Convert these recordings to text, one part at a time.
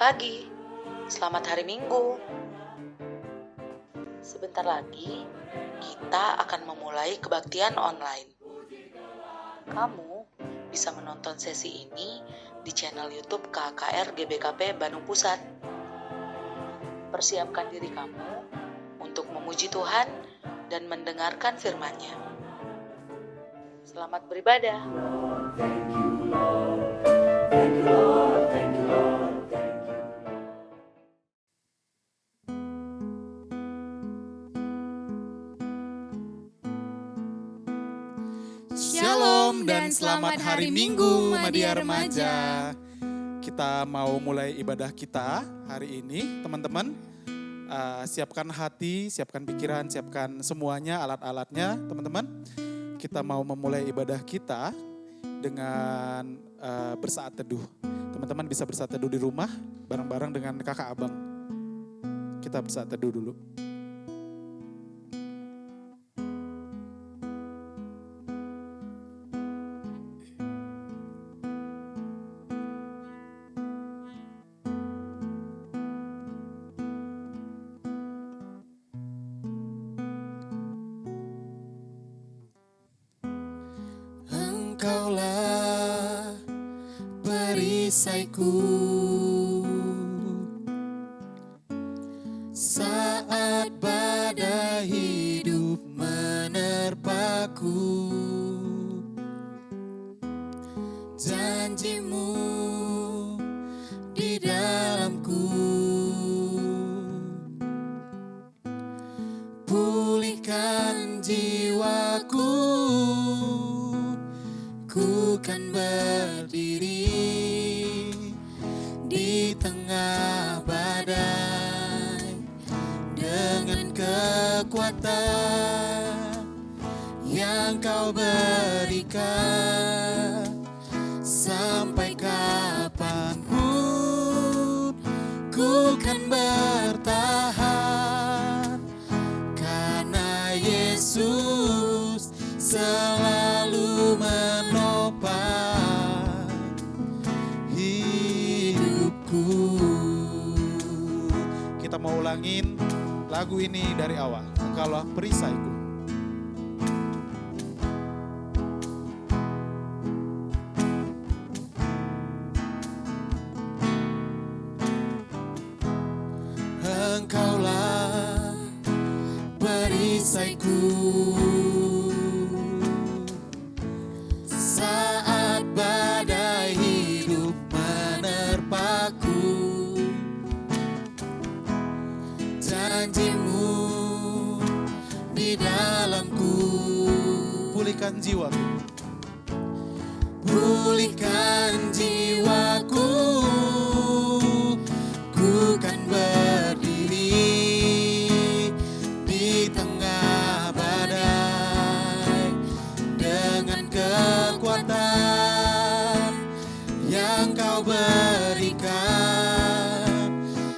pagi, selamat hari Minggu. Sebentar lagi kita akan memulai kebaktian online. Kamu bisa menonton sesi ini di channel YouTube KKR GBKP Bandung Pusat. Persiapkan diri kamu untuk memuji Tuhan dan mendengarkan firman-Nya. Selamat beribadah. Shalom dan selamat hari Minggu Madia Remaja. Kita mau mulai ibadah kita hari ini, teman-teman. Siapkan hati, siapkan pikiran, siapkan semuanya, alat-alatnya, teman-teman. Kita mau memulai ibadah kita dengan bersaat teduh. Teman-teman bisa bersaat teduh di rumah, bareng-bareng dengan kakak abang. Kita bersaat teduh dulu. Engkaulah perisaiku saat badai hidup menerpaku. Janjimu di dalamku, pulihkan jiwaku. Ku kan berdiri di tengah badai dengan kekuatan yang kau berikan. Sampai kapanpun ku kan bertahan, karena Yesus selalu menopang hidupku. Kita mau ulangin lagu ini dari awal. Engkaulah perisaiku. Engkaulah perisaiku saat badai hidup menerpaku. Janjimu di dalamku, pulihkan jiwaku. Pulihkan jiwaku, ku kan berdiri di tengah badai dengan kekuatan yang kau berikan.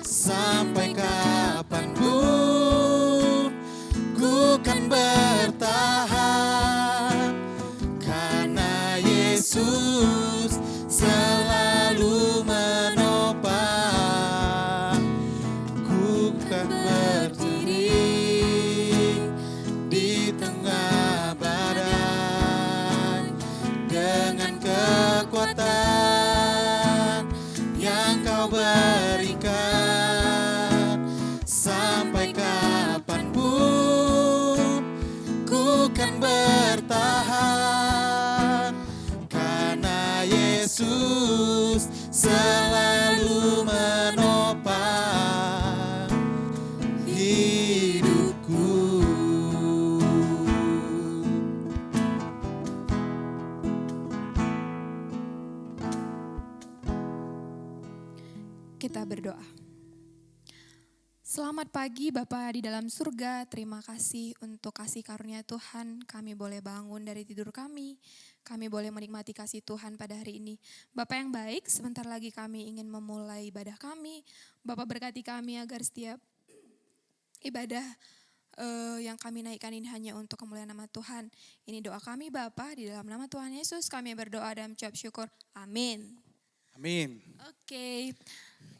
Sampai kapanpun ku kan bertahan, karena Yesus selalu menopang. Ku kan berdiri di tengah badai dengan kekuatan yang kau berikan. Sampai kapanpun ku kan bertahan, karena Yesus selalu menopang hidupku. Kita berdoa. Selamat pagi Bapa di dalam surga, terima kasih untuk kasih karunia Tuhan. Kami boleh bangun dari tidur kami boleh menikmati kasih Tuhan pada hari ini. Bapa yang baik, sebentar lagi kami ingin memulai ibadah kami. Bapa berkati kami agar setiap ibadah yang kami naikkan ini hanya untuk kemuliaan nama Tuhan. Ini doa kami Bapa, di dalam nama Tuhan Yesus kami berdoa dan mengucap syukur. Amin. Amin. Oke.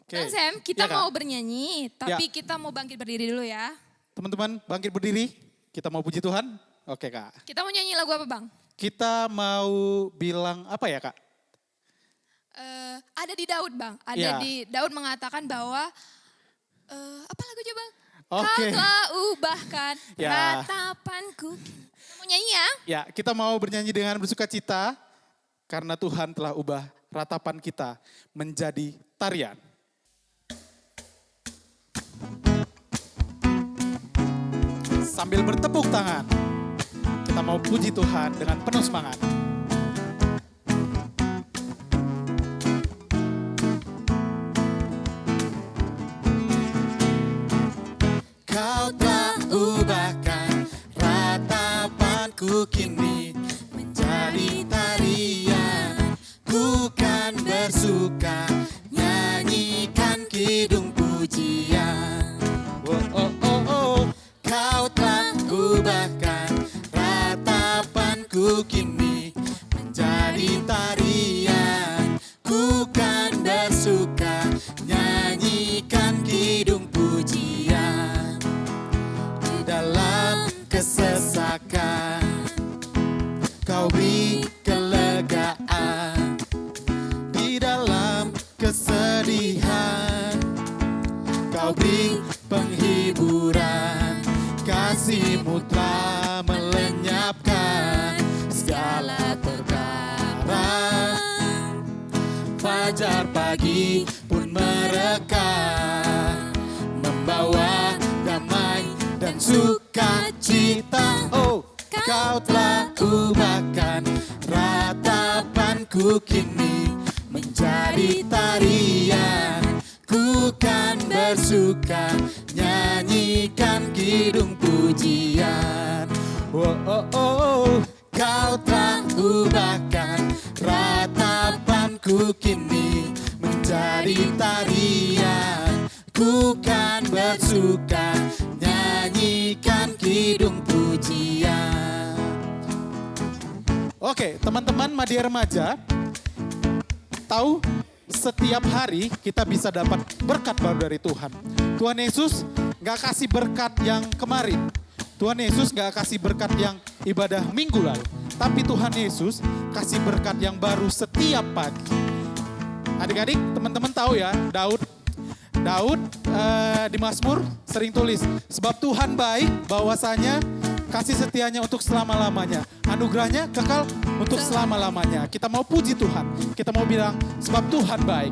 Oke. Bang Sam, kita Iya, Kak. mau bernyanyi, tapi kita mau bangkit berdiri dulu ya. Teman-teman bangkit berdiri, kita mau puji Tuhan. Oke Kak. Kita mau nyanyi lagu apa Bang? Kita mau bilang apa ya Kak? Ada di Daud Bang, ada Iya. di Daud mengatakan bahwa, apa lagunya Bang? Oke. Kau telah ubahkan Ya. ratapanku. Kita mau nyanyi ya? Ya, kita mau bernyanyi dengan bersuka cita karena Tuhan telah ubah ratapan kita menjadi tarian. Sambil bertepuk tangan, kita mau puji Tuhan dengan penuh semangat. Kau telah ubahkan ratapanku kini menjadi tarian. Ku kan bersuka nyanyikan kidung pujian. Oh, oh, oh, oh. Kau telah ubahkan ratapanku kini menjadi tarian. Ku kan bersuka nyanyikan kidung pujian. Di dalam kesesakan Kau beri kelegaan. Di dalam kesedihan Kau beri penghiburan. Kasih-Mu telah melenyapkan segala perkara. Fajar pagi pun mereka membawa damai dan sukacita. Oh, Kau telah ubahkan ratapanku kini menjadi tarian. Ku kan bersuka nyanyikan kidung pujian. Oh, oh, oh. Kau telah ubahkan ratapanku kini menjadi tarian. Ku kan bersuka nyanyikan kidung pujian. Oke, teman-teman Madya Remaja, tahu setiap hari kita bisa dapat berkat baru dari Tuhan. Tuhan Yesus gak kasih berkat yang kemarin. Tuhan Yesus gak kasih berkat yang ibadah minggu lalu. Tapi Tuhan Yesus kasih berkat yang baru setiap pagi. Adik-adik, teman-teman tahu ya, Daud di Mazmur sering tulis, sebab Tuhan baik, bahwasanya kasih setianya untuk selama-lamanya. Anugerahnya kekal untuk selama-lamanya. Kita mau puji Tuhan. Kita mau bilang, sebab Tuhan baik.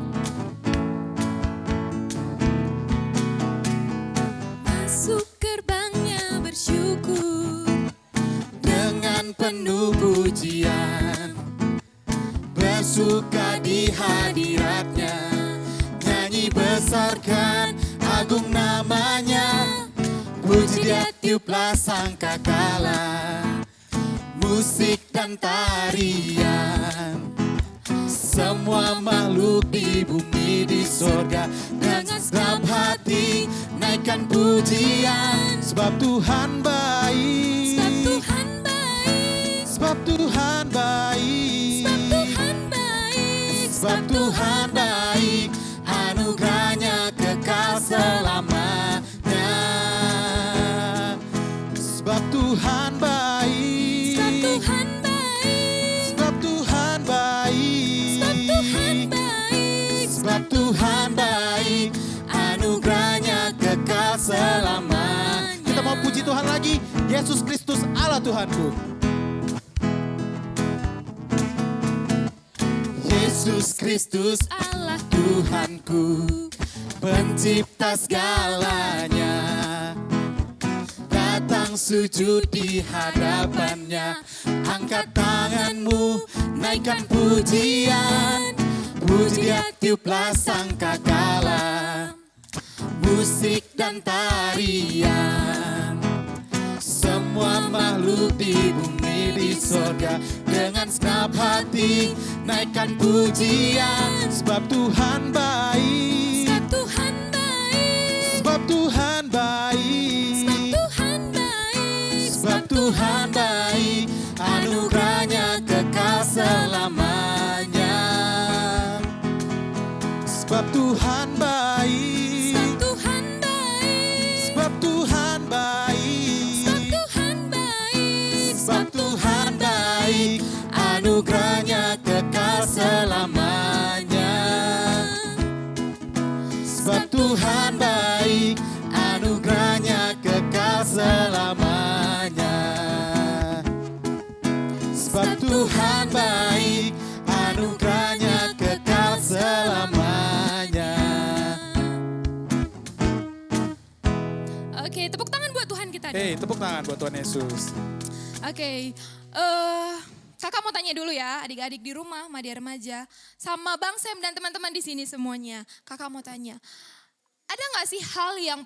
Masuk gerbangnya bersyukur Dengan penuh pujian, bersuka di hadiratnya, nyanyi besarkan agung namanya. Puji Dia tiuplah sangkakala, musik dan tarian. Semua makhluk di bumi di sorga dengan segenap hati naikkan pujian. Sebab Tuhan baik, Sebab Tuhan baik, sebab Tuhan baik, sebab Tuhan baik, sebab Tuhan baik, anugerahnya kekal selamanya. Sebab Tuhan baik, sebab Tuhan baik, sebab Tuhan baik, sebab Tuhan baik, sebab Tuhan baik, anugerahnya kekal selamanya. Kita mau puji Tuhan lagi, Yesus Kristus Allah Tuhanku. Yesus Kristus Allah Tuhanku, pencipta segalanya. Datang sujud di hadapannya, angkat tanganmu, naikkan pujian. Puji Dia tiuplah sangkakala, musik dan tarian. Semua makhluk di bumi di sorga dengan segenap hati naikkan pujian. Sebab Tuhan baik, sebab Tuhan baik, sebab Tuhan baik, sebab Tuhan baik, sebab Tuhan baik, anugerahnya kekal selamanya. Sebab Tuhan baik. sebab Tuhan baik, anugerahnya kekal selamanya. Oke, tepuk tangan buat Tuhan kita. Tepuk tangan buat Tuhan Yesus. Oke, kakak mau tanya dulu ya, adik-adik di rumah, Madya Remaja, sama Bang Sam dan teman-teman di sini semuanya. Kakak mau tanya, ada nggak sih hal yang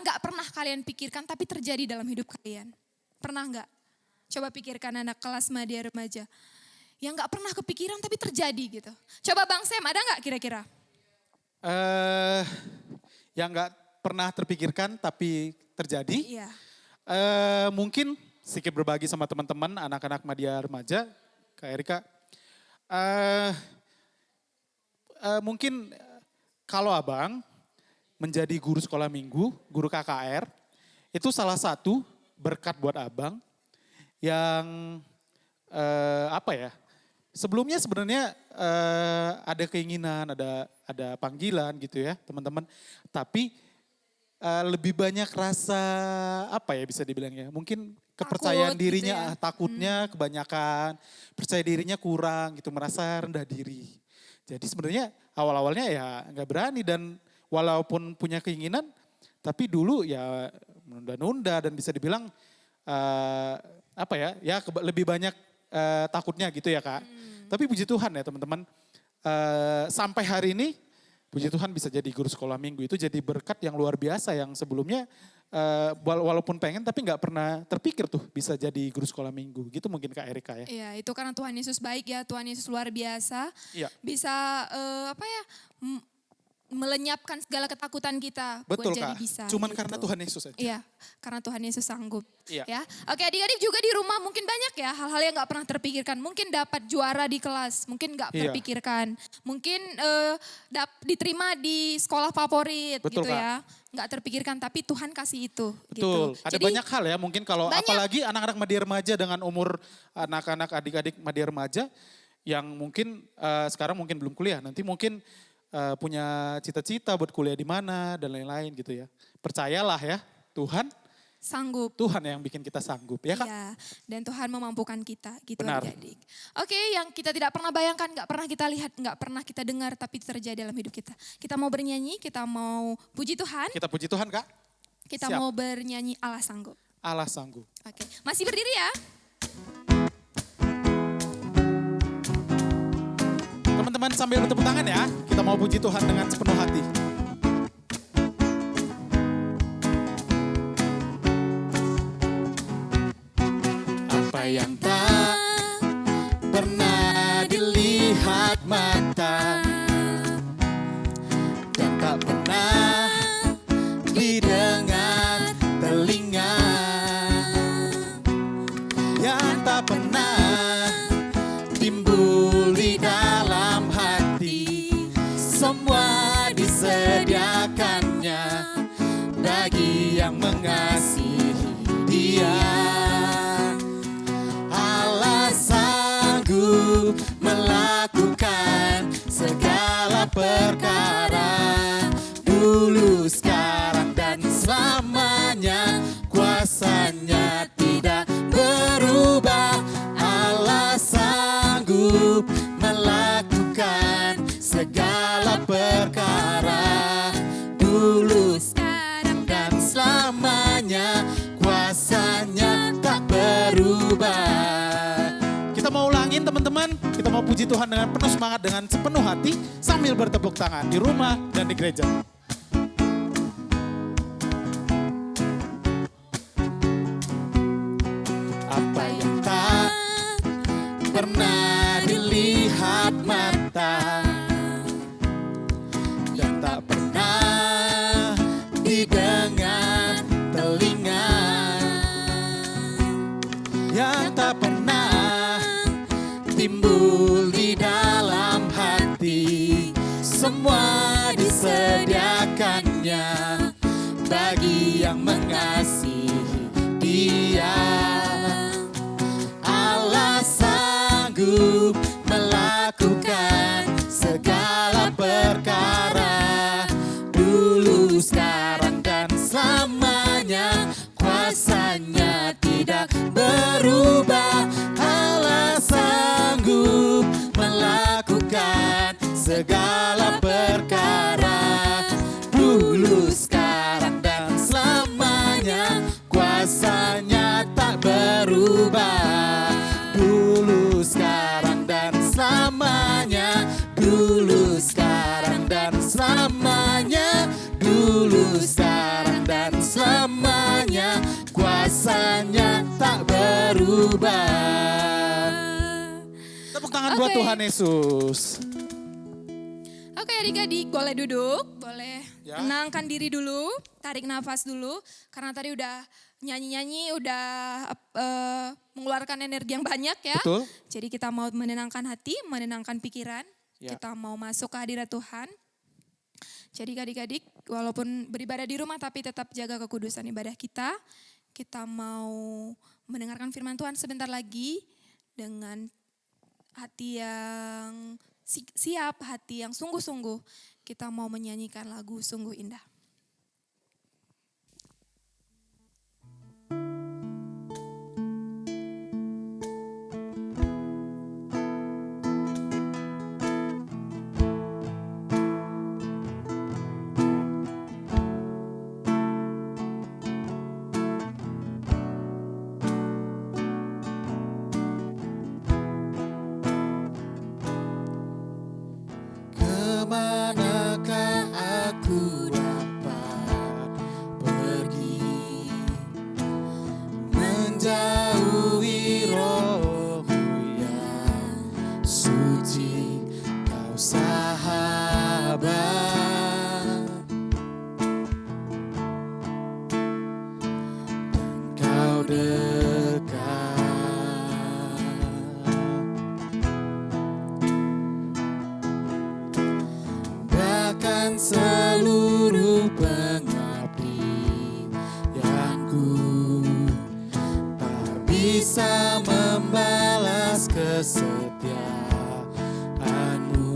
nggak pernah kalian pikirkan tapi terjadi dalam hidup kalian? Pernah nggak? Coba pikirkan anak kelas Madya Remaja, yang nggak pernah kepikiran tapi terjadi gitu. Coba Bang Sam, ada nggak kira-kira? Yang nggak pernah terpikirkan tapi terjadi. Iya. Mungkin sedikit berbagi sama teman-teman anak-anak Madya Remaja, Kak Erika. Mungkin kalau abang menjadi guru sekolah minggu, guru KKR, itu salah satu berkat buat abang yang sebelumnya sebenarnya ada keinginan, ada panggilan gitu ya teman-teman. Tapi lebih banyak rasa bisa dibilangnya, mungkin kepercayaan Takut dirinya, gitu ya. takutnya kebanyakan, percaya dirinya kurang gitu, merasa rendah diri. Jadi sebenarnya awal-awalnya ya nggak berani dan walaupun punya keinginan, tapi dulu ya menunda-nunda dan bisa dibilang lebih banyak takutnya gitu ya Kak. Tapi puji Tuhan ya teman-teman, sampai hari ini puji Tuhan bisa jadi guru sekolah minggu, itu jadi berkat yang luar biasa yang sebelumnya walaupun pengen tapi nggak pernah terpikir tuh bisa jadi guru sekolah minggu. Gitu mungkin Kak Erika ya. Iya, itu karena Tuhan Yesus baik ya, Tuhan Yesus luar biasa. Iya. Bisa melenyapkan segala ketakutan kita Betul buat jadi Kak, bisa. cuman gitu. karena Tuhan Yesus aja. Iya, karena Tuhan Yesus sanggup. Iya. Ya, oke adik-adik juga di rumah mungkin banyak ya hal-hal yang nggak pernah terpikirkan. Mungkin dapat juara di kelas, mungkin nggak Iya. terpikirkan. Mungkin diterima di sekolah favorit Betul, gitu Kak. ya. Nggak terpikirkan tapi Tuhan kasih itu. Betul, Gitu. ada Jadi, banyak hal ya mungkin kalau banyak. apalagi anak-anak Madya Remaja dengan umur anak-anak adik-adik Madya Remaja yang mungkin sekarang mungkin belum kuliah, nanti mungkin punya cita-cita buat kuliah di mana dan lain-lain gitu ya. Percayalah ya, sanggup. Tuhan yang bikin kita sanggup ya Kak. Iya, dan Tuhan memampukan kita gitu Benar. adik-adik. Oke, yang kita tidak pernah bayangkan, nggak pernah kita lihat, nggak pernah kita dengar, tapi terjadi dalam hidup kita. Kita mau bernyanyi, kita mau puji Tuhan, Kita puji Tuhan Kak, kita siap. mau bernyanyi Allah sanggup. Allah sanggup. Oke, masih berdiri ya. Teman-teman sambil bertepuk tangan ya, kita mau puji Tuhan dengan sepenuh hati. Apa yang tak pernah dilihat mata dan tak pernah didengar telinga, yang tak pernah timbul di dalam hati, semua disediakannya bagi yang mengasihi Dia. Allah sanggup melakukan segala perkara, dulu, sekarang, dan selamanya. Kuasanya tidak berubah. Allah sanggup melakukan segala perkara, dulu, sekarang, dan selamanya. Kuasanya tak berubah. Kita mau ulangin teman-teman, kita mau puji Tuhan dengan penuh semangat, dengan sepenuh hati, sambil bertepuk tangan di rumah dan di gereja. Apa yang tak pernah dilihat mata dan tak pernah didengar telinga, yang tak pernah timbul di dalam hati, semua disediakannya bagi yang mengasihi Dia. Allah sanggup melakukan segala perkara, dulu, sekarang, dan selamanya. Kuasanya tidak berubah. Allah segala perkara, dulu, sekarang, dan selamanya. Kuasanya tak berubah, dulu, sekarang, dan selamanya. Dulu, sekarang, dan selamanya. Dulu, sekarang, dan selamanya. Kuasanya tak berubah. Tepuk tangan buat Oke. Tuhan Yesus. Oke adik-adik boleh duduk, boleh Ya. tenangkan diri dulu, tarik nafas dulu. Karena tadi udah nyanyi-nyanyi, udah mengeluarkan energi yang banyak ya. Betul. Jadi kita mau menenangkan hati, menenangkan pikiran. Ya. Kita mau masuk ke hadirat Tuhan. Jadi adik-adik walaupun beribadah di rumah tapi tetap jaga kekudusan ibadah kita. Kita mau mendengarkan firman Tuhan sebentar lagi dengan hati yang siap, hati yang sungguh-sungguh. Kita mau menyanyikan lagu Sungguh Indah. Kemanakah aku dapat pergi, menjauhi rohmu yang suci, kau sahabat, dan kau dekat. Bahkan seluruh pengabdianku tak bisa membalas kesetiaanmu,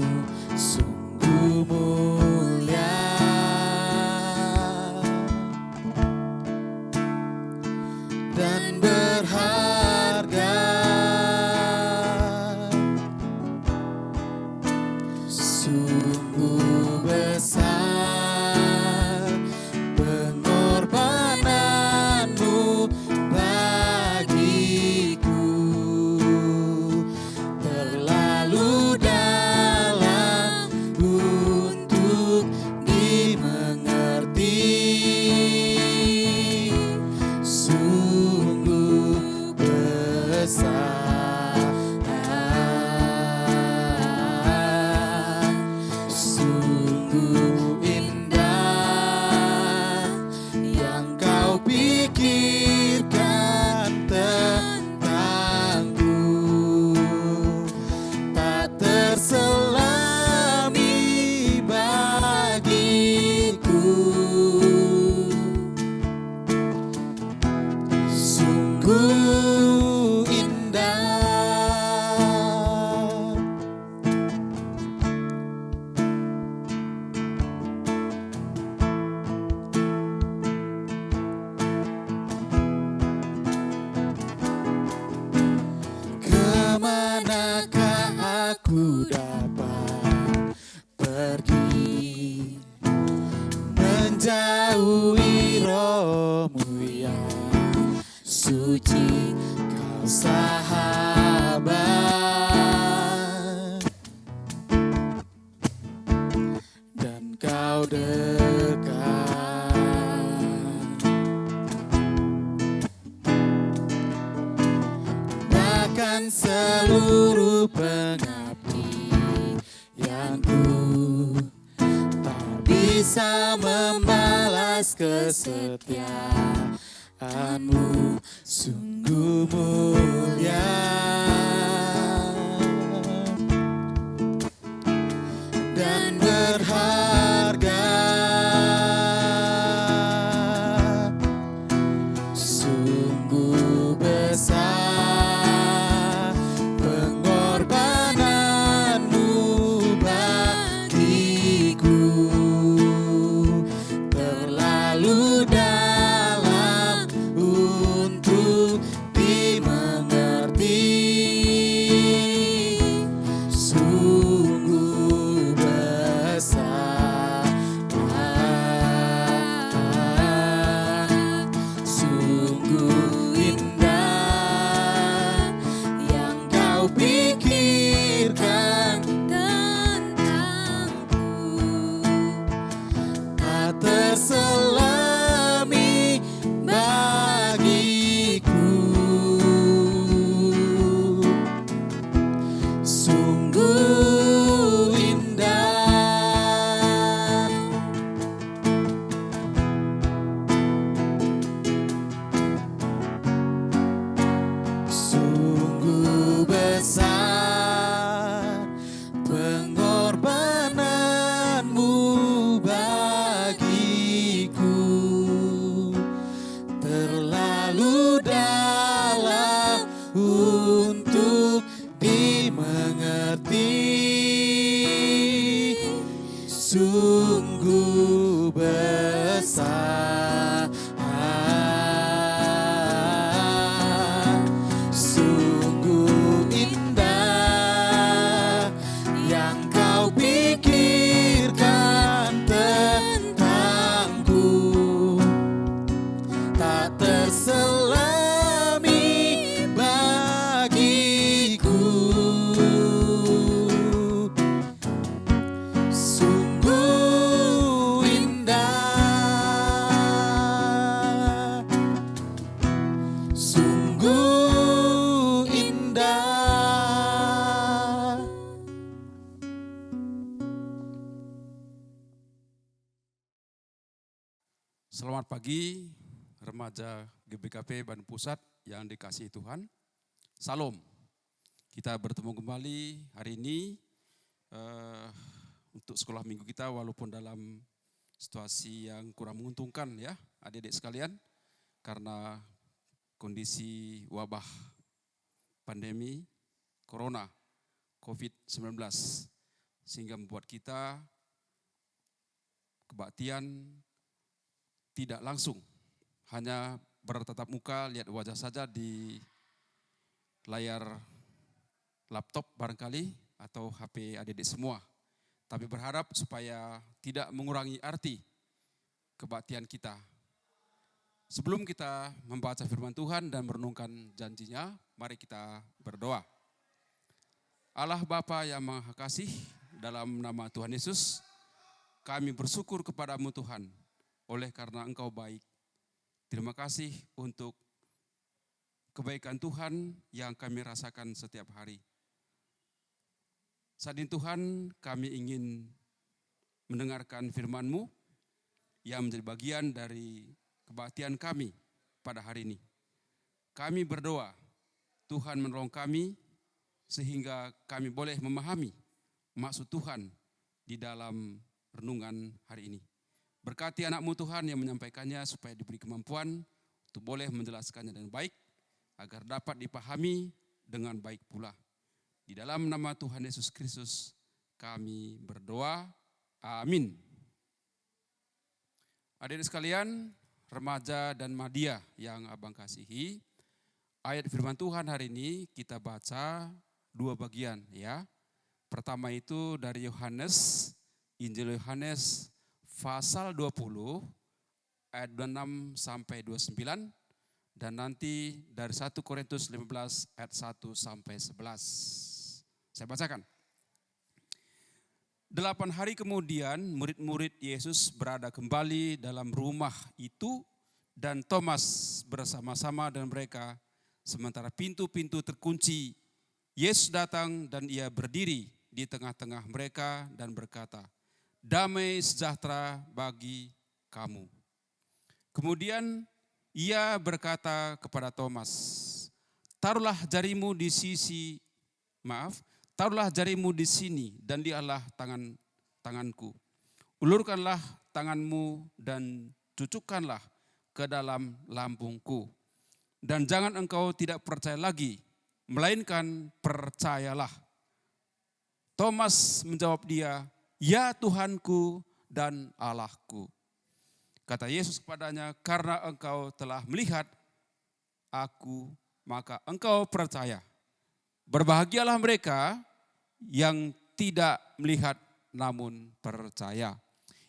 sungguh mulia dan berharga. Sungguh besar pengorbananmu bagiku, terlalu dalam untuk dimengerti. Sungguh besar, sungguh indah yang kau pikirkan tentangku, tak terselami bagiku. Sungguh indah. Kemanakah aku dapat pergi, menjauhi rohmu yang suci, kau sahabat, dan kau dekat. Bahkan seluruh pengabdianku tak bisa membalas kesetiaanmu, sungguh mulia dan berharga. Sungguh besar pengorbananmu bagiku, terlalu dalam untuk dimengerti. untuk dimengerti, sungguh besar, sungguh indah yang kau pikirkan tentangku, tak terselami bagiku. Sungguh indah, sungguh indah. Selamat pagi remaja GBKP Bandung Pusat yang dikasihi Tuhan. Salam. Kita bertemu kembali hari ini untuk sekolah minggu kita walaupun dalam situasi yang kurang menguntungkan ya adik-adik sekalian, karena kondisi wabah pandemi Corona COVID-19 sehingga membuat kita kebaktian tidak langsung, hanya bertatap muka, lihat wajah saja di layar laptop barangkali atau HP adik-adik semua. Tapi berharap supaya tidak mengurangi arti kebaktian kita. Sebelum kita membaca firman Tuhan dan merenungkan janjinya, mari kita berdoa. Allah Bapa yang Maha Kasih, dalam nama Tuhan Yesus, kami bersyukur kepadamu Tuhan, oleh karena Engkau baik. Terima kasih untuk kebaikan Tuhan yang kami rasakan setiap hari. Saat ini Tuhan, kami ingin mendengarkan firman-Mu yang menjadi bagian dari kebaktian kami pada hari ini. Kami berdoa, Tuhan menolong kami sehingga kami boleh memahami maksud Tuhan di dalam renungan hari ini. Berkati anak-Mu Tuhan yang menyampaikannya supaya diberi kemampuan untuk boleh menjelaskannya dengan baik, agar dapat dipahami dengan baik pula. Di dalam nama Tuhan Yesus Kristus kami berdoa, amin. Adik-adik sekalian, remaja dan madia yang abang kasihi, ayat firman Tuhan hari ini kita baca dua bagian ya. Pertama itu dari Yohanes, Injil Yohanes pasal 20 ayat 26 sampai 29, dan nanti dari 1 Korintus 15 ayat 1 sampai 11. Saya bacakan. 8 hari kemudian murid-murid Yesus berada kembali dalam rumah itu dan Thomas bersama-sama dengan mereka sementara pintu-pintu terkunci. Yesus datang dan ia berdiri di tengah-tengah mereka dan berkata, "Damai sejahtera bagi kamu." Kemudian ia berkata kepada Thomas, taruhlah jarimu di sini dan lihatlah tanganku. Ulurkanlah tanganmu dan cucukkanlah ke dalam lambungku. Dan jangan engkau tidak percaya lagi, melainkan percayalah. Thomas menjawab dia, "Ya Tuhanku dan Allahku." Kata Yesus kepadanya, "Karena engkau telah melihat aku, maka engkau percaya. Berbahagialah mereka yang tidak melihat namun percaya."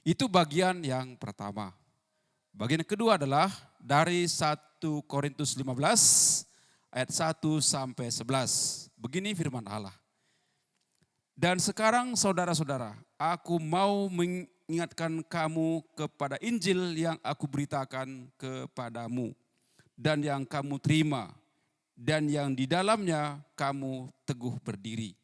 Itu bagian yang pertama. Bagian kedua adalah dari 1 Korintus 15 ayat 1 sampai 11. Begini firman Allah. "Dan sekarang saudara-saudara, aku mau mengingatkan kamu kepada Injil yang aku beritakan kepadamu dan yang kamu terima dan yang di dalamnya kamu teguh berdiri.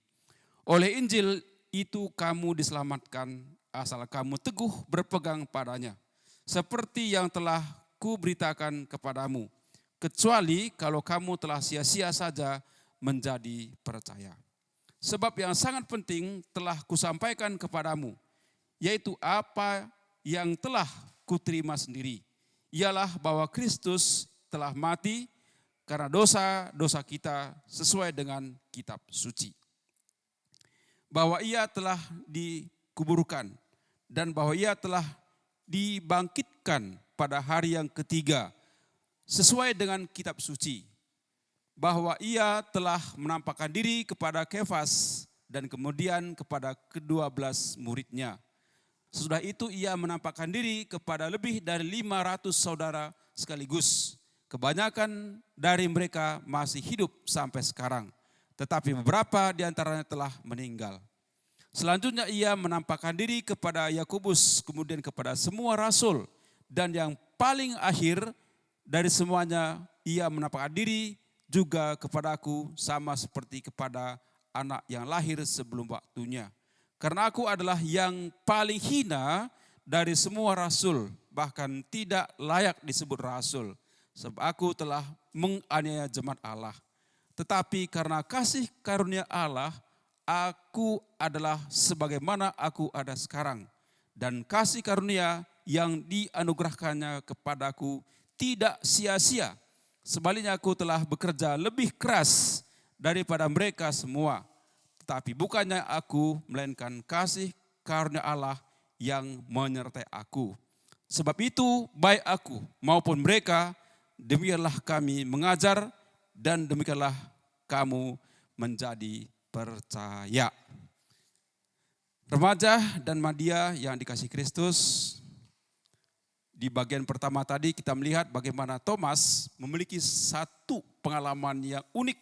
Oleh Injil itu kamu diselamatkan asal kamu teguh berpegang padanya, seperti yang telah kuberitakan kepadamu, kecuali kalau kamu telah sia-sia saja menjadi percaya. Sebab yang sangat penting telah kusampaikan kepadamu, yaitu apa yang telah kuterima sendiri, ialah bahwa Kristus telah mati, karena dosa-dosa kita sesuai dengan kitab suci. Bahwa ia telah dikuburkan dan bahwa ia telah dibangkitkan pada hari yang ketiga sesuai dengan kitab suci. Bahwa ia telah menampakkan diri kepada Kefas dan kemudian kepada ke-12 muridnya. Sesudah itu ia menampakkan diri kepada lebih dari 500 saudara sekaligus. Kebanyakan dari mereka masih hidup sampai sekarang, tetapi beberapa di antaranya telah meninggal. Selanjutnya ia menampakkan diri kepada Yakobus, kemudian kepada semua rasul, dan yang paling akhir dari semuanya ia menampakkan diri juga kepadaku sama seperti kepada anak yang lahir sebelum waktunya. Karena aku adalah yang paling hina dari semua rasul, bahkan tidak layak disebut rasul. Sebab aku telah menganiaya jemaat Allah. Tetapi karena kasih karunia Allah, aku adalah sebagaimana aku ada sekarang. Dan kasih karunia yang dianugerahkannya kepadaku tidak sia-sia. Sebaliknya aku telah bekerja lebih keras daripada mereka semua. Tetapi bukannya aku, melainkan kasih karunia Allah yang menyertai aku. Sebab itu baik aku maupun mereka, demikianlah kami mengajar dan demikianlah kamu menjadi percaya. Remaja dan Madia yang dikasihi Kristus, di bagian pertama tadi kita melihat bagaimana Thomas memiliki satu pengalaman yang unik.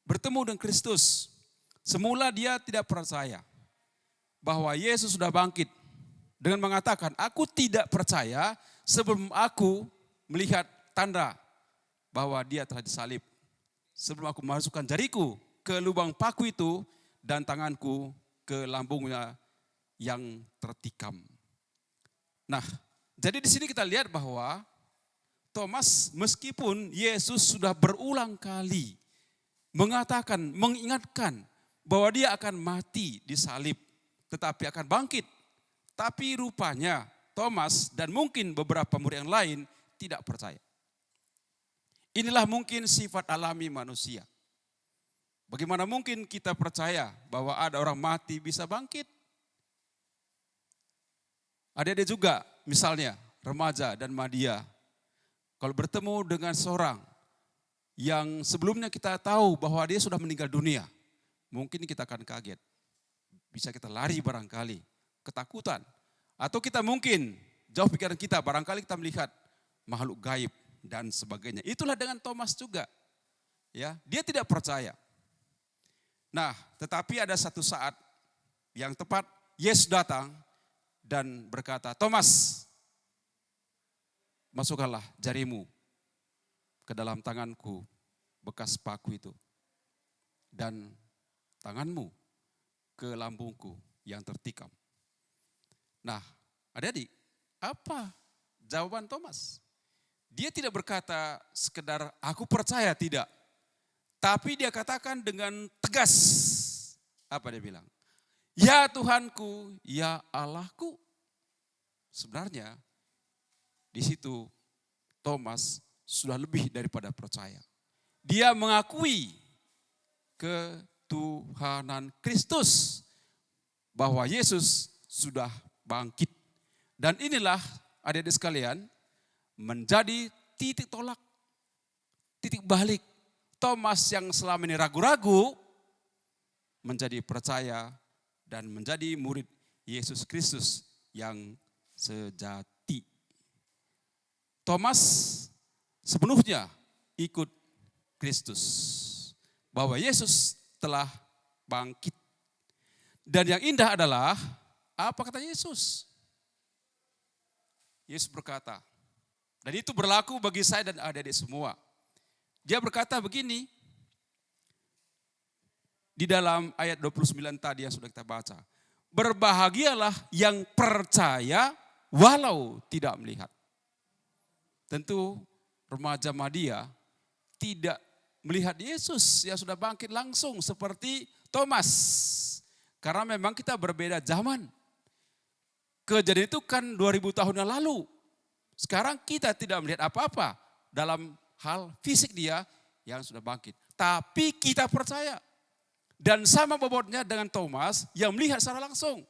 Bertemu dengan Kristus. Semula dia tidak percaya bahwa Yesus sudah bangkit. Dengan mengatakan, aku tidak percaya sebelum aku melihat tanda bahwa dia telah disalib. Sebelum aku masukkan jariku ke lubang paku itu dan tanganku ke lambungnya yang tertikam. Nah, jadi di sini kita lihat bahwa Thomas meskipun Yesus sudah berulang kali mengatakan, mengingatkan bahwa dia akan mati disalib, tetapi akan bangkit. Tapi rupanya Thomas dan mungkin beberapa murid yang lain tidak percaya. Inilah mungkin sifat alami manusia. Bagaimana mungkin kita percaya bahwa ada orang mati bisa bangkit? Ada juga misalnya remaja dan Madia. Kalau bertemu dengan seorang yang sebelumnya kita tahu bahwa dia sudah meninggal dunia. Mungkin kita akan kaget, bisa kita lari barangkali, ketakutan. Atau kita mungkin, jauh pikiran kita, barangkali kita melihat makhluk gaib dan sebagainya. Itulah dengan Thomas juga. Ya, dia tidak percaya. Nah, tetapi ada satu saat yang tepat, Yesus datang dan berkata, Thomas, masukkanlah jarimu ke dalam tanganku, bekas paku itu. Dan tanganmu ke lambungku yang tertikam. Nah, adik-adik, apa jawaban Thomas? Dia tidak berkata sekedar aku percaya, tidak. Tapi dia katakan dengan tegas. Apa dia bilang? Ya Tuhanku, ya Allahku. Sebenarnya di situ Thomas sudah lebih daripada percaya. Dia mengakui ketuhanan Kristus, bahwa Yesus sudah bangkit. Dan inilah adik-adik sekalian menjadi titik tolak, titik balik. Thomas yang selama ini ragu-ragu menjadi percaya dan menjadi murid Yesus Kristus yang sejati. Thomas sepenuhnya ikut Kristus, bahwa Yesus telah bangkit. Dan yang indah adalah, apa kata Yesus? Yesus berkata, dan itu berlaku bagi saya dan adik-adik semua. Dia berkata begini, di dalam ayat 29 tadi yang sudah kita baca. Berbahagialah yang percaya walau tidak melihat. Tentu remaja Madia tidak melihat Yesus yang sudah bangkit langsung seperti Thomas. Karena memang kita berbeda zaman. Kejadian itu kan 2000 tahun yang lalu. Sekarang kita tidak melihat apa-apa dalam hal fisik dia yang sudah bangkit. Tapi kita percaya. Dan sama bobotnya dengan Thomas yang melihat secara langsung.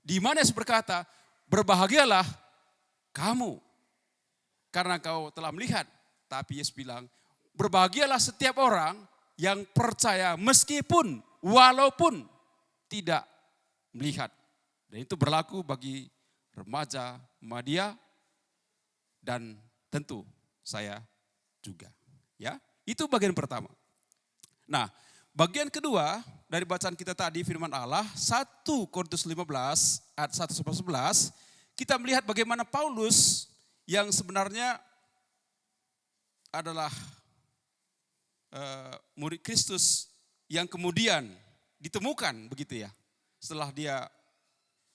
Di mana Yesus berkata, berbahagialah kamu karena kau telah melihat. Tapi Yesus bilang, berbahagialah setiap orang yang percaya meskipun walaupun tidak melihat. Dan itu berlaku bagi remaja, Muhammadiyah, dan tentu saya juga. Ya, itu bagian pertama. Nah, bagian kedua dari bacaan kita tadi firman Allah 1 Korintus 15 ayat 1-11, kita melihat bagaimana Paulus yang sebenarnya adalah murid Kristus yang kemudian ditemukan begitu ya. Setelah dia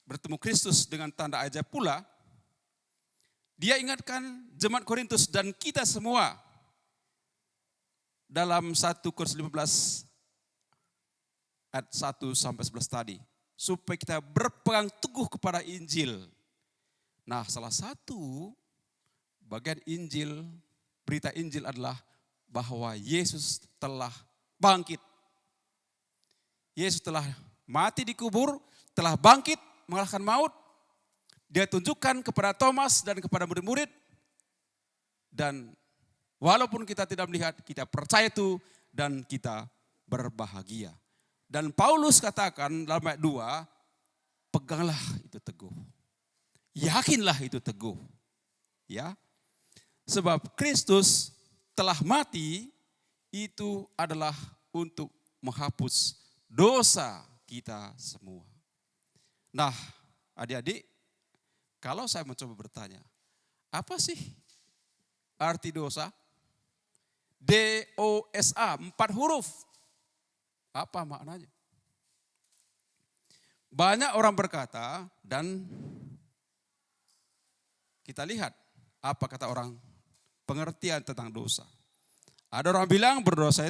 bertemu Kristus dengan tanda ajaib pula, dia ingatkan jemaat Korintus dan kita semua dalam 1 Korintus 15 ayat 1-11 tadi. Supaya kita berpegang teguh kepada Injil. Nah, salah satu bagian Injil, berita Injil adalah bahwa Yesus telah bangkit. Yesus telah mati di kubur, telah bangkit, mengalahkan maut. Dia tunjukkan kepada Thomas dan kepada murid-murid. Dan walaupun kita tidak melihat, kita percaya itu dan kita berbahagia. Dan Paulus katakan dalam ayat 2, peganglah itu teguh. Yakinlah itu teguh. Ya. Sebab Kristus telah mati, itu adalah untuk menghapus dosa kita semua. Nah, adik-adik, kalau saya mencoba bertanya, apa sih arti dosa? D-O-S-A, 4 huruf. Apa maknanya? Banyak orang berkata dan kita lihat apa kata orang pengertian tentang dosa. Ada orang bilang dosa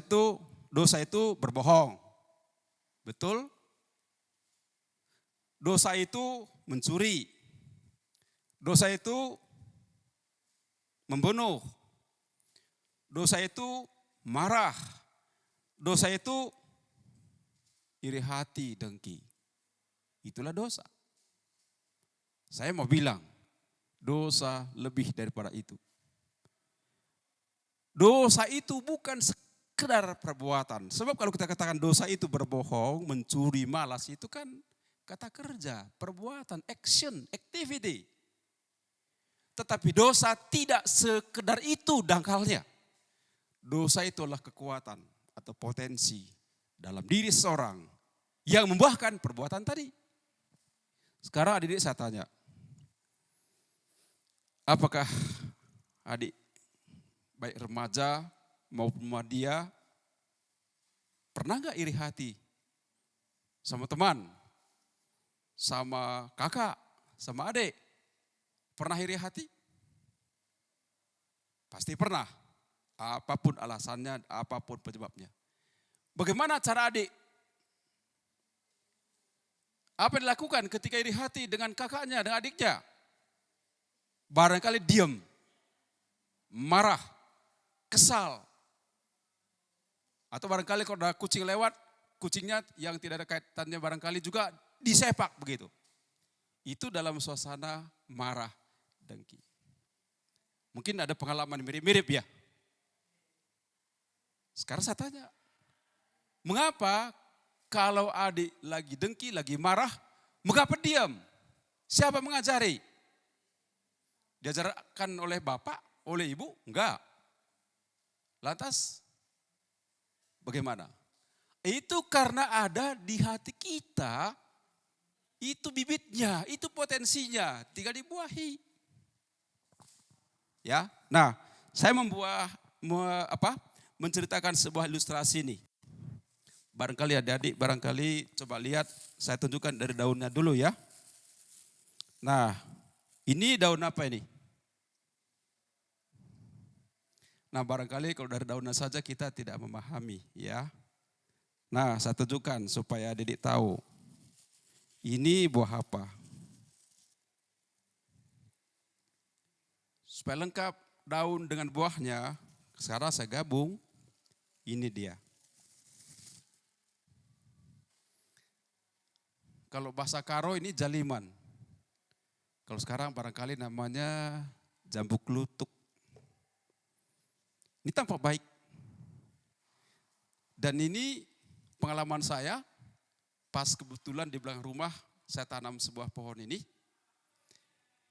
itu berbohong. Betul? Dosa itu mencuri. Dosa itu membunuh. Dosa itu marah. Dosa itu iri hati, dengki. Itulah dosa. Saya mau bilang, dosa lebih daripada itu. Dosa itu bukan sekedar perbuatan. Sebab kalau kita katakan dosa itu berbohong, mencuri, malas, itu kan kata kerja, perbuatan, action, activity. Tetapi dosa tidak sekedar itu dangkalnya. Dosa itu adalah kekuatan atau potensi dalam diri seorang yang membuahkan perbuatan tadi. Sekarang adik-adik saya tanya, apakah adik baik remaja maupun Muhammadiyah pernah gak iri hati sama teman, sama kakak, sama adik? Pernah iri hati? Pasti pernah. Apapun alasannya, apapun penyebabnya. Bagaimana cara adik? Apa yang dilakukan ketika iri hati dengan kakaknya, dengan adiknya? Barangkali diam, marah, kesal. Atau barangkali kalau ada kucing lewat, kucingnya yang tidak ada kaitannya barangkali juga disepak begitu. Itu dalam suasana marah, dengki. Mungkin ada pengalaman mirip-mirip ya. Sekarang saya tanya, mengapa kalau adik lagi dengki, lagi marah, mengapa diam? Siapa mengajari? Diajarkan oleh bapak, oleh ibu? Enggak. Lantas bagaimana? Itu karena ada di hati kita, itu bibitnya, itu potensinya, tinggal dibuahi. Ya, nah saya menceritakan sebuah ilustrasi nih. Barangkali adik-adik, barangkali coba lihat, saya tunjukkan dari daunnya dulu ya. Nah, ini daun apa ini? Nah, barangkali kalau dari daunnya saja kita tidak memahami ya. Nah, saya tunjukkan supaya adik-adik tahu. Ini buah apa? Supaya lengkap daun dengan buahnya, Sekarang saya gabung, ini dia. Kalau bahasa Karo ini jaliman. Kalau sekarang barangkali namanya jambu klutuk. Ini tampak baik. Dan ini pengalaman saya, pas kebetulan di belakang rumah saya tanam sebuah pohon ini.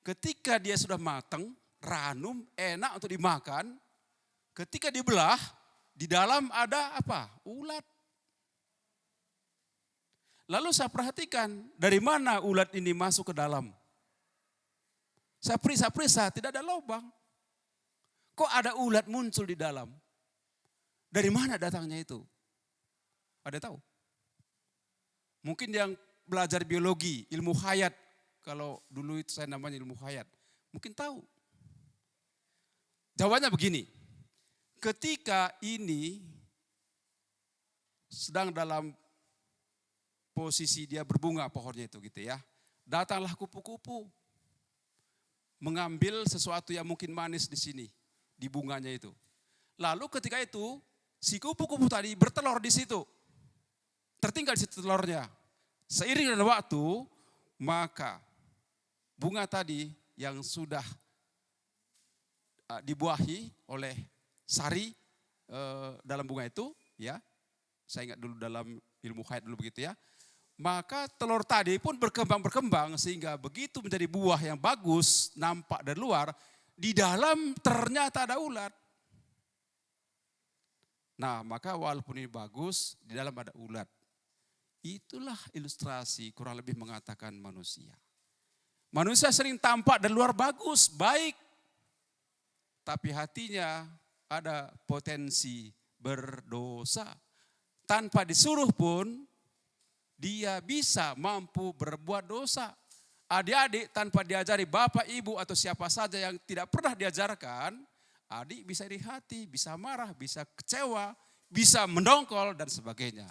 Ketika dia sudah matang, ranum, enak untuk dimakan. Ketika dibelah, di dalam ada apa? Ulat. Lalu saya perhatikan, dari mana ulat ini masuk ke dalam? Saya periksa, tidak ada lubang. Kok ada ulat muncul di dalam? Dari mana datangnya itu? Ada tahu? Mungkin yang belajar biologi, ilmu hayat, kalau dulu itu saya namanya ilmu hayat, mungkin tahu. Jawabannya begini, ketika ini sedang dalam posisi dia berbunga pohonnya itu gitu ya, datanglah kupu-kupu mengambil sesuatu yang mungkin manis di sini, di bunganya itu. Lalu ketika itu, si kupu-kupu tadi bertelur di situ. Tertinggal di situ telurnya. Seiring dengan waktu, maka bunga tadi yang sudah dibuahi oleh sari dalam bunga itu, ya, saya ingat dulu dalam ilmu hayat dulu begitu ya, maka telur tadi pun berkembang sehingga begitu menjadi buah yang bagus, nampak dari luar, di dalam ternyata ada ulat. Nah, maka walaupun ini bagus, di dalam ada ulat. Itulah ilustrasi kurang lebih mengatakan manusia. Manusia sering tampak dari luar bagus, baik, tapi hatinya ada potensi berdosa. Tanpa disuruh pun, dia bisa mampu berbuat dosa. Adik-adik tanpa diajari bapak, ibu atau siapa saja yang tidak pernah diajarkan, adik bisa iri hati, bisa marah, bisa kecewa, bisa mendongkol dan sebagainya.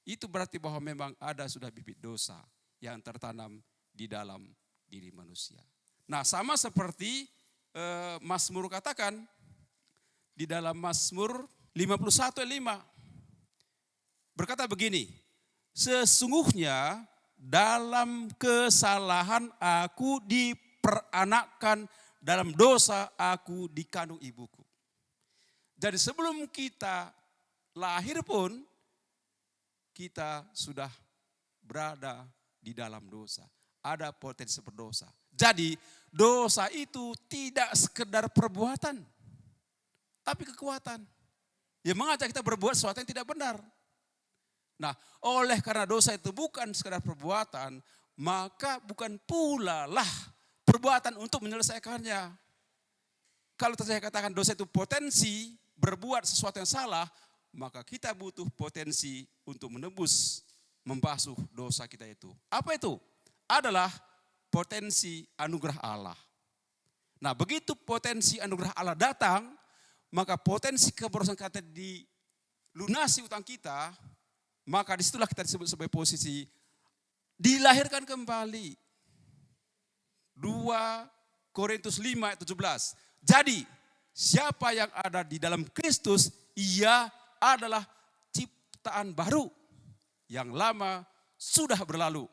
Itu berarti bahwa memang ada sudah bibit dosa yang tertanam di dalam diri manusia. Nah, sama seperti Mazmur katakan di dalam Mazmur 51 ayat 5. Berkata begini, sesungguhnya dalam kesalahan aku diperanakkan, dalam dosa aku dikandung ibuku. Jadi sebelum kita lahir pun, kita sudah berada di dalam dosa. Ada potensi berdosa. Jadi dosa itu tidak sekedar perbuatan, tapi kekuatan. Yang mengajak kita berbuat sesuatu yang tidak benar. Nah, oleh karena dosa itu bukan sekadar perbuatan, maka bukan pula lah perbuatan untuk menyelesaikannya. Kalau saya katakan dosa itu potensi berbuat sesuatu yang salah, maka kita butuh potensi untuk menebus, membasuh dosa kita itu. Apa itu? Adalah potensi anugerah Allah. Nah, begitu potensi anugerah Allah datang, maka potensi keberosan kita dilunasi utang kita, maka disitulah kita disebut sebagai posisi dilahirkan kembali. 2 Korintus 5 ayat 17. Jadi siapa yang ada di dalam Kristus, ia adalah ciptaan baru. Yang lama sudah berlalu.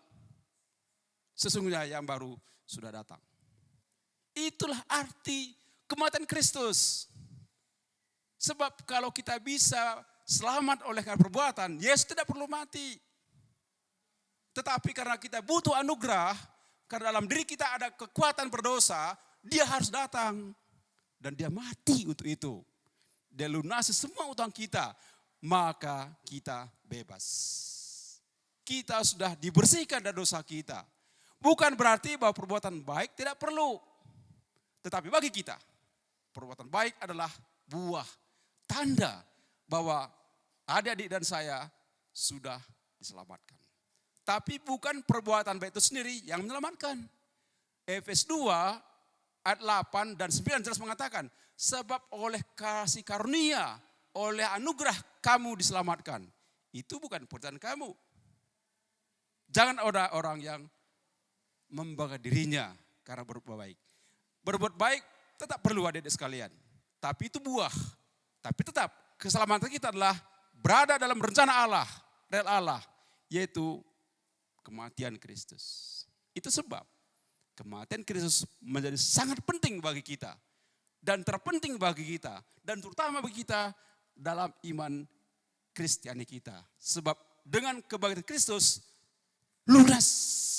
Sesungguhnya yang baru sudah datang. Itulah arti kematian Kristus. Sebab kalau kita bisa selamat oleh karena perbuatan, Yesus tidak perlu mati. Tetapi karena kita butuh anugerah, karena dalam diri kita ada kekuatan berdosa, dia harus datang. Dan dia mati untuk itu. Dia lunasi semua utang kita, maka kita bebas. Kita sudah dibersihkan dari dosa kita. Bukan berarti bahwa perbuatan baik tidak perlu. Tetapi bagi kita, perbuatan baik adalah buah tanda bahwa adik-adik dan saya sudah diselamatkan. Tapi bukan perbuatan baik itu sendiri yang menyelamatkan. Efesus 2 ayat 8 dan 9 jelas mengatakan, sebab oleh kasih karunia, oleh anugerah kamu diselamatkan. Itu bukan perbuatan kamu. Jangan ada orang yang membangga dirinya karena berbuat baik. Berbuat baik tetap perlu adik-adik sekalian. Tapi itu buah Tapi tetap keselamatan kita adalah berada dalam rencana Allah, real Allah, yaitu kematian Kristus. Itu sebab kematian Kristus menjadi sangat penting bagi kita dan terpenting bagi kita dan terutama bagi kita dalam iman Kristiani kita. Sebab dengan kebangkitan Kristus lunas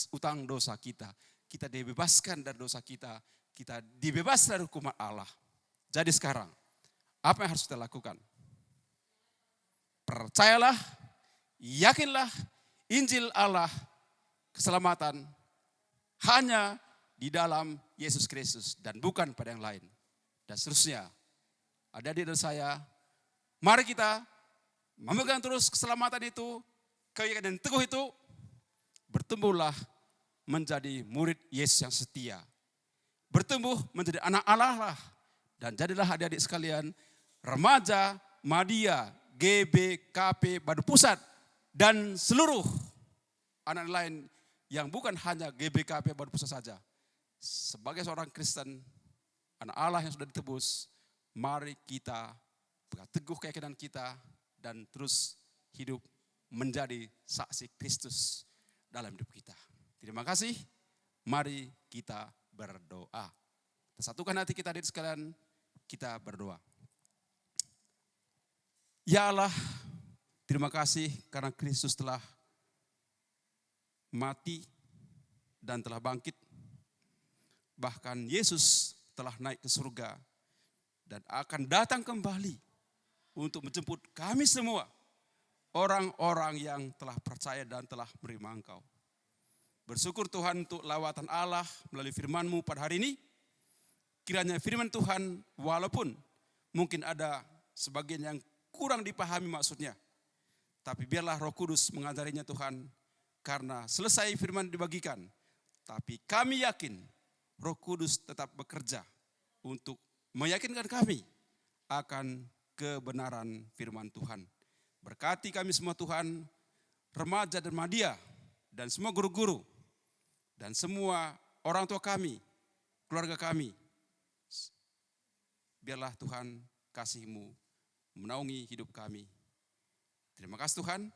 utang dosa kita. Kita dibebaskan dari dosa kita. Kita dibebaskan dari hukuman Allah. Jadi sekarang, apa yang harus kita lakukan? Percayalah, yakinlah Injil Allah, keselamatan hanya di dalam Yesus Kristus dan bukan pada yang lain. Dan seterusnya, adik-adik dan saya, mari kita memegang terus keselamatan itu, keyakinan teguh itu, bertumbuhlah menjadi murid Yesus yang setia. Bertumbuh menjadi anak Allah lah. Dan jadilah adik-adik sekalian, remaja, Madia, GBKP, Bandung Pusat, dan seluruh anak lain yang bukan hanya GBKP Bandung Pusat saja. Sebagai seorang Kristen, anak Allah yang sudah ditebus, mari kita pegang teguh keyakinan kita dan terus hidup menjadi saksi Kristus dalam hidup kita. Terima kasih, mari kita berdoa. Satukan hati kita adik sekalian, kita berdoa. Ya Allah, terima kasih karena Kristus telah mati dan telah bangkit. Bahkan Yesus telah naik ke surga dan akan datang kembali untuk menjemput kami semua, orang-orang yang telah percaya dan telah menerima Engkau. Bersyukur Tuhan untuk lawatan Allah melalui firman-Mu pada hari ini. Kiranya firman Tuhan walaupun mungkin ada sebagian yang kurang dipahami maksudnya. Tapi biarlah Roh Kudus mengajarinya Tuhan. Karena selesai firman dibagikan. Tapi kami yakin Roh Kudus tetap bekerja untuk meyakinkan kami akan kebenaran firman Tuhan. Berkati kami semua Tuhan, remaja dan madia, dan semua guru-guru, dan semua orang tua kami, keluarga kami. Biarlah Tuhan kasih-Mu menaungi hidup kami. Terima kasih Tuhan,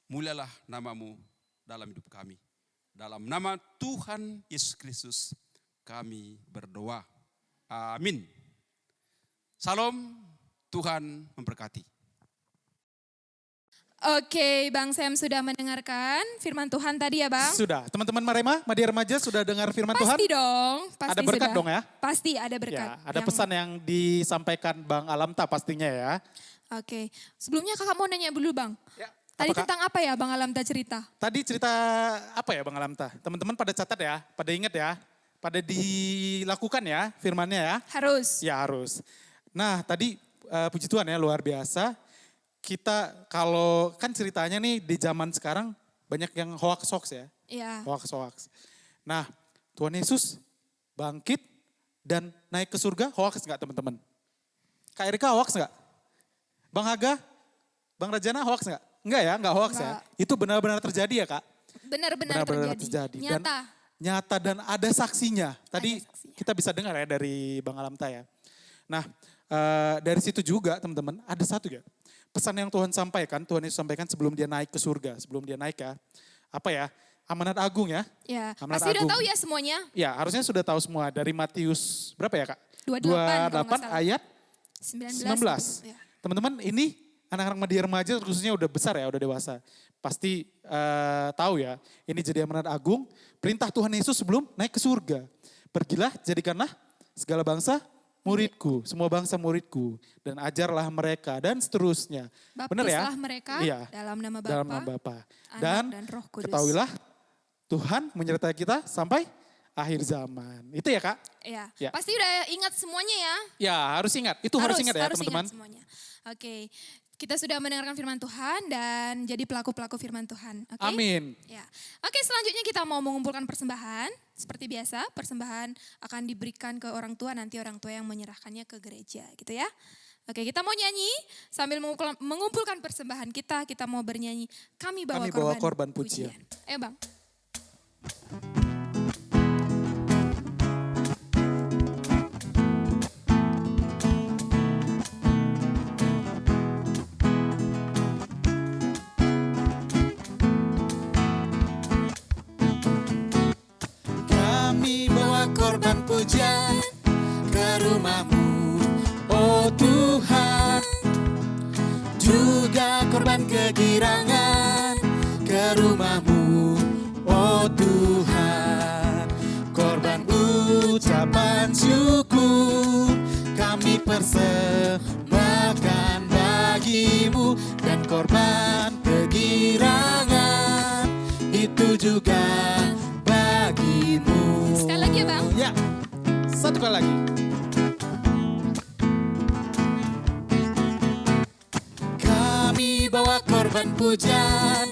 mulialah nama-Mu dalam hidup kami. Dalam nama Tuhan Yesus Kristus kami berdoa. Amin. Salam, Tuhan memberkati. Oke, Bang Sam sudah mendengarkan firman Tuhan tadi ya Bang? Sudah. Teman-teman Marema, Madia Remaja sudah dengar firman Tuhan? Pasti dong. Pasti ada berkat sudah. dong ya? Pasti ada berkat. Ya, ada pesan yang disampaikan Bang Alamta pastinya ya. Oke, sebelumnya kakak mau nanya dulu Bang. Ya. Tadi Apa, Kak? tentang apa ya Bang Alamta cerita? Tadi cerita apa ya Bang Alamta? Teman-teman pada catat ya, pada ingat ya, pada dilakukan ya firmannya ya. Harus. Ya harus. Nah tadi puji Tuhan ya luar biasa. Kita kalau kan ceritanya nih di zaman sekarang banyak yang hoax ya. Iya. Hoax. Nah Tuhan Yesus bangkit dan naik ke surga, hoax nggak teman-teman? Kak Erika hoax nggak? Bang Haga, Bang Rajana hoax nggak? Enggak ya, enggak hoax ya. Itu benar-benar terjadi ya Kak? Benar-benar terjadi. Nyata. Nyata dan ada saksinya. Tadi Ada saksinya. kita bisa dengar ya dari Bang Alamta ya. Nah dari situ juga teman-teman ada satu ya. Pesan yang Tuhan sampaikan, Tuhan Yesus sampaikan sebelum dia naik ke surga. Sebelum dia naik ya. Apa ya? Amanat agung ya. Ya, Amanat pasti udah agung. tahu ya semuanya. Ya harusnya sudah tahu semua. Dari Matius berapa ya Kak? 28 kalau nggak salah. ayat 19. 19. Ya. Teman-teman ini anak-anak Madia Remaja khususnya udah besar ya, udah dewasa. Pasti tahu ya, ini jadi amanat agung. Perintah Tuhan Yesus sebelum naik ke surga. Pergilah, jadikanlah segala bangsa muridku, semua bangsa muridku. Dan ajarlah mereka dan seterusnya. Benar ya? Baptislah mereka Iya, dalam nama Bapa, dalam nama Bapa. Anak Dan dan Roh Kudus. ketahuilah Tuhan menyertai kita sampai akhir zaman. Itu ya Kak? Ya. Ya. Pasti udah ingat semuanya ya. Ya harus ingat, itu harus ingat ya teman-teman. Ingat semuanya. Oke, kita sudah mendengarkan firman Tuhan dan jadi pelaku-pelaku firman Tuhan. Oke? Amin. Ya. Oke, selanjutnya kita mau mengumpulkan persembahan. Seperti biasa, persembahan akan diberikan ke orang tua, nanti orang tua yang menyerahkannya ke gereja gitu ya. Oke, kita mau nyanyi sambil mengumpulkan persembahan kita mau bernyanyi. Kami bawa korban pujian. Ayo Bang. pujian ke rumah-Mu, oh Tuhan. Juga korban kegirangan ke rumah-Mu, oh Tuhan. Korban ucapan syukur kami persembahkan bagi-Mu, dan korban kegirangan itu juga bagi-Mu. Sekali lagi ya Bang. Ya, satu kali lagi. Kami bawa korban pujian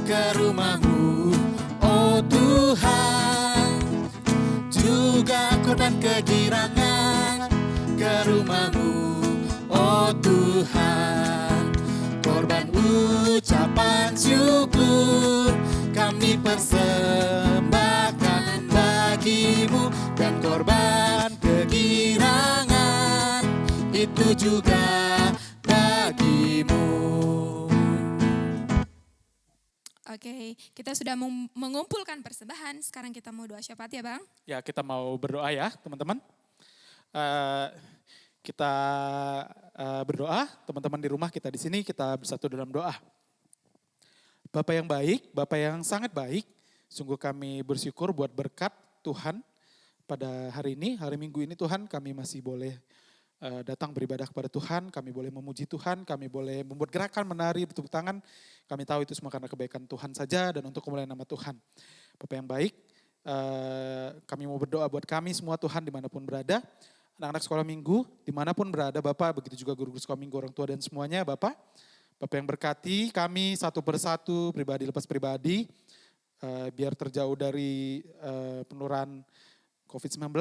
ke rumah-Mu, oh Tuhan. Juga korban kegirangan ke rumah-Mu, oh Tuhan. Korban ucapan syukur kami persembahkan bagi-Mu, dan korban kegirangan itu juga bagi-Mu. Oke, kita sudah mengumpulkan persembahan. Sekarang kita mau doa syafaat ya Bang. Ya, kita mau berdoa ya teman-teman. Kita berdoa, teman-teman di rumah kita di sini kita bersatu dalam doa. Bapa yang baik, Bapa yang sangat baik, sungguh kami bersyukur buat berkat Tuhan pada hari ini, hari Minggu ini Tuhan, kami masih boleh datang beribadah kepada Tuhan, kami boleh memuji Tuhan, kami boleh membuat gerakan, menari, bertepuk tangan. Kami tahu itu semua karena kebaikan Tuhan saja dan untuk kemuliaan nama Tuhan. Bapa yang baik, kami mau berdoa buat kami semua Tuhan dimanapun berada. Anak-anak sekolah minggu dimanapun berada Bapak, begitu juga guru-guru sekolah minggu, orang tua dan semuanya Bapak. Bapak yang berkati kami satu persatu, pribadi lepas pribadi, biar terjauh dari penularan COVID-19,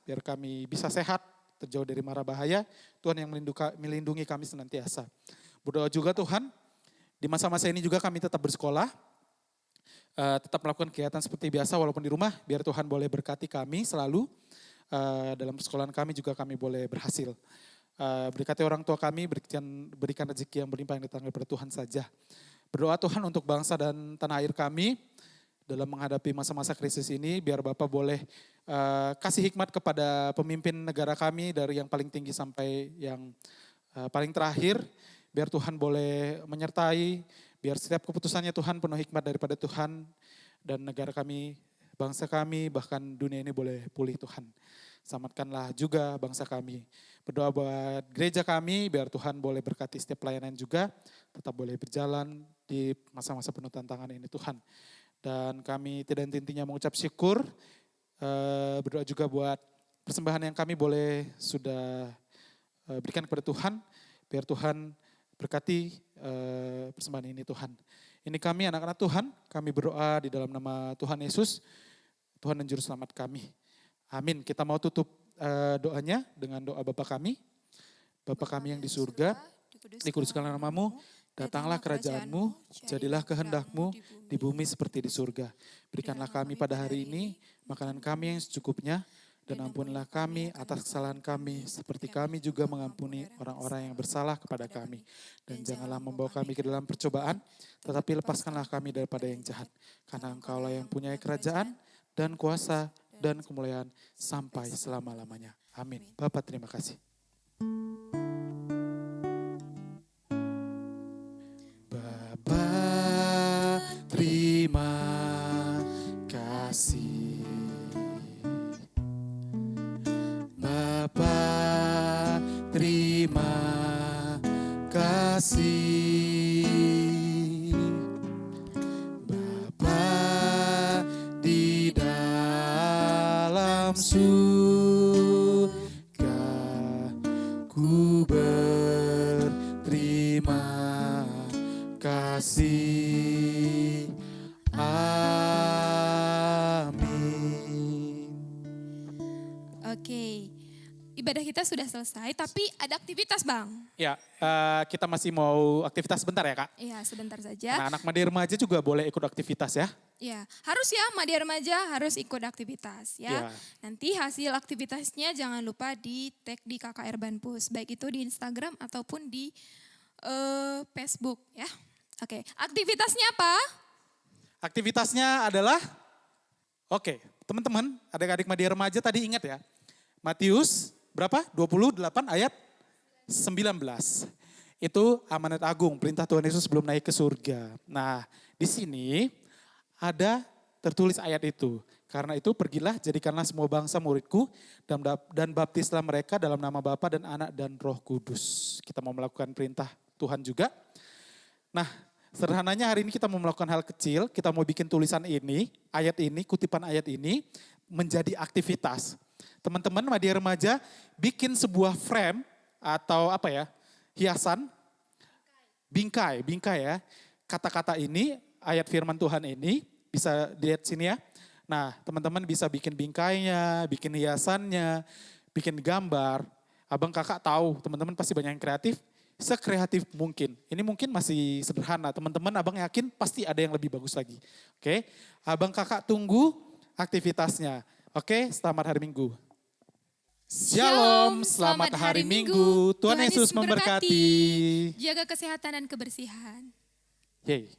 biar kami bisa sehat, terjauh dari mara bahaya. Tuhan yang melindungi kami senantiasa. Berdoa juga Tuhan, di masa-masa ini juga kami tetap bersekolah, tetap melakukan kegiatan seperti biasa walaupun di rumah, biar Tuhan boleh berkati kami selalu. Dalam persekolahan kami juga kami boleh berhasil. Berkati orang tua kami, berikan rezeki yang berlimpah yang datang daripada Tuhan saja. Berdoa Tuhan untuk bangsa dan tanah air kami dalam menghadapi masa-masa krisis ini, biar Bapak boleh kasih hikmat kepada pemimpin negara kami dari yang paling tinggi sampai yang paling terakhir. Biar Tuhan boleh menyertai, biar setiap keputusannya Tuhan penuh hikmat daripada Tuhan, dan negara kami, bangsa kami, bahkan dunia ini boleh pulih Tuhan. Selamatkanlah juga bangsa kami. Berdoa buat gereja kami, biar Tuhan boleh berkati setiap pelayanan juga, tetap boleh berjalan di masa-masa penuh tantangan ini Tuhan. Dan kami tidak henti-hentinya mengucap syukur, berdoa juga buat persembahan yang kami boleh sudah berikan kepada Tuhan, biar Tuhan berkati persembahan ini Tuhan. Ini kami anak-anak Tuhan, kami berdoa di dalam nama Tuhan Yesus, Tuhan dan Juru Selamat kami. Amin. Kita mau tutup doanya dengan doa Bapa kami. Bapa kami yang di surga, dikuduskanlah nama-Mu, datanglah kerajaan-Mu, jadilah kehendak-Mu di bumi seperti di surga. Berikanlah kami pada hari ini makanan kami yang secukupnya, dan ampunilah kami atas kesalahan kami, seperti kami juga mengampuni orang-orang yang bersalah kepada kami. Dan janganlah membawa kami ke dalam percobaan, tetapi lepaskanlah kami daripada yang jahat. Karena Engkau-lah yang punya kerajaan dan kuasa dan kemuliaan sampai selama-lamanya. Amin. Bapa terima kasih. Bapa terima kasih. Bapa terima kasih. Bapa di dalam surga, ku berterima kasih. Amin. Oke, ibadah kita sudah selesai, tapi ada aktivitas Bang. Ya, kita masih mau aktivitas sebentar ya Kak. Iya, sebentar saja. Nah, anak Madi Remaja juga boleh ikut aktivitas ya. Ya, harus ya Madi Remaja harus ikut aktivitas ya. Ya. Nanti hasil aktivitasnya jangan lupa di tag di KKR Banpus, baik itu di Instagram ataupun di Facebook ya. Oke, aktivitasnya apa? Aktivitasnya adalah, oke, teman-teman, adik-adik Madi Remaja tadi ingat ya, Matius berapa? 28 ayat 19. Itu amanat agung, perintah Tuhan Yesus sebelum naik ke surga. Nah, di sini ada tertulis ayat itu. Karena itu pergilah, jadikanlah semua bangsa muridku dan baptislah mereka dalam nama Bapa dan Anak dan Roh Kudus. Kita mau melakukan perintah Tuhan juga. Nah, sederhananya hari ini kita mau melakukan hal kecil, kita mau bikin tulisan ini, ayat ini, kutipan ayat ini menjadi aktivitas. Teman-teman media remaja bikin sebuah frame atau apa ya, hiasan, bingkai ya. Kata-kata ini, ayat firman Tuhan ini, bisa dilihat sini ya. Nah, teman-teman bisa bikin bingkainya, bikin hiasannya, bikin gambar. Abang kakak tahu, teman-teman pasti banyak yang kreatif, sekreatif mungkin. Ini mungkin masih sederhana, teman-teman abang yakin pasti ada yang lebih bagus lagi. Oke, abang kakak tunggu aktivitasnya. Oke, selamat hari Minggu. Shalom, selamat hari Minggu. Tuhan Yesus memberkati. Jaga kesehatan dan kebersihan. Yeay.